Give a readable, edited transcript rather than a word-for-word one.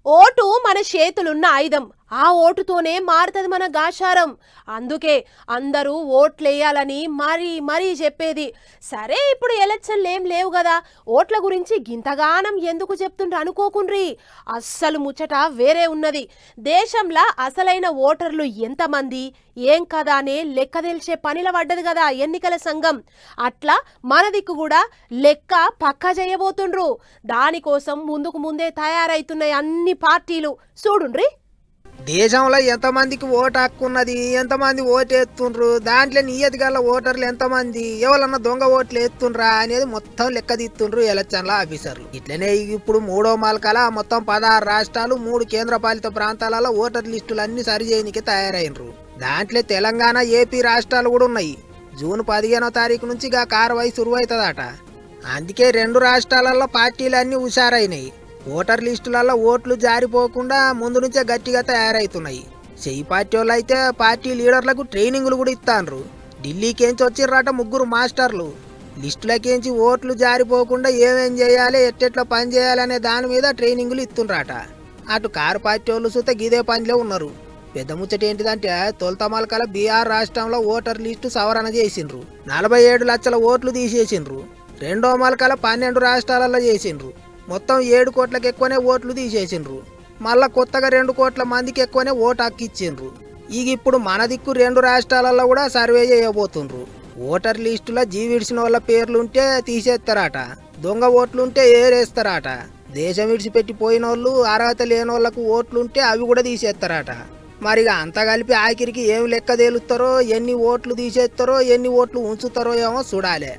Vote మన చేతులున్న ఆయుధం. ఆ ఓటుతోనే మారుతుంది మన గాచారం. అందుకే అందరూ ఓట్లేయాలని మరీ చెప్పేది. సరే, ఇప్పుడు ఎలక్షన్లు ఏం లేవు కదా, ఓట్ల గురించి గింతగానం ఎందుకు చెప్తుండ్రు అనుకోకుండ్రి. అస్సలు ముచ్చట వేరే ఉన్నది. దేశంలో అసలైన ఓటర్లు ఎంతమంది ఏం కదా అనే లెక్క తెలిసే పనిలో పడ్డది కదా ఎన్నికల సంఘం. అట్లా మన దిక్కు కూడా లెక్క పక్కా చేయబోతుండ్రు. దానికోసం ముందే తయారైతున్నాయి అన్ని పార్టీలు. చూడుండ్రి, దేశంలో ఎంతమందికి ఓటు హక్కు ఉన్నది, ఎంతమంది ఓటు వేస్తుండ్రు, దాంట్లో నియతి గల ఓటర్లు ఎంతమంది, ఎవరన్నా దొంగ ఓట్లు వేస్తుండ్రా అనేది మొత్తం లెక్క తీస్తుండ్రు ఎలక్షన్ల ఆఫీసర్లు. ఇట్లనే ఇప్పుడు మూడో మాల్కల మొత్తం 16 రాష్ట్రాలు 3 కేంద్రపాలిత ప్రాంతాలలో ఓటర్ లిస్టులు అన్ని సరిచేయనికి తయారైనరు. దాంట్లో తెలంగాణ, ఏపీ రాష్ట్రాలు కూడా ఉన్నాయి. జూన్ 15వ తారీఖు నుంచి కార్యవాహి సురువైతుందట. అందుకే 2 రాష్ట్రాలలో పార్టీలు అన్ని హుషారైనాయి. ఓటర్ లిస్టులలో ఓట్లు జారిపోకుండా ముందు నుంచే గట్టిగా తయారవుతున్నాయి. చెయ్యి పార్టీ వాళ్ళు అయితే పార్టీ లీడర్లకు ట్రైనింగ్లు కూడా ఇస్తాండ్రు. ఢిల్లీకేంచి వచ్చిర్రట 3 మాస్టర్లు. లిస్టులకేంచి ఓట్లు జారిపోకుండా ఏమేం చేయాలి, ఎట్టెట్లా పని చేయాలనే దాని మీద ట్రైనింగ్లు ఇస్తుండ్రట. అటు కారు పార్టీ వాళ్ళు సుత గిదే పనిలో ఉన్నారు. పెద్ద ముచ్చట ఏంటిదంటే, తొలతమలకల బీహార్ రాష్ట్రంలో ఓటర్ లిస్టు సవరణ చేసిండ్రు. 47 లక్షల ఓట్లు తీసేసిండ్రు. రెండో మలకల 12 రాష్ట్రాలలో చేసిండ్రు. మొత్తం 7 కోట్లకు ఎక్కువనే ఓట్లు తీసేసిండ్రు. మళ్ళా కొత్తగా 2 కోట్ల మందికి ఎక్కువనే ఓటు హక్కు ఇచ్చిండ్రు. ఇప్పుడు మన దిక్కు 2 రాష్ట్రాలలో కూడా సర్వే చేయబోతుండ్రు. ఓటర్ లిస్టులో జీవిడిసిన వాళ్ళ పేర్లుంటే తీసేస్తారట, దొంగ ఓట్లుంటే ఏరేస్తారట. దేశం విడిచిపెట్టి పోయిన వాళ్ళు, అర్హత లేని వాళ్ళకు ఓట్లుంటే అవి కూడా తీసేస్తారట. మరిగా అంతా కలిపి ఆఖరికి ఏం లెక్క తేలుస్తారో, ఎన్ని ఓట్లు తీసేస్తారో, ఎన్ని ఓట్లు ఉంచుతారో ఏమో చూడాలి.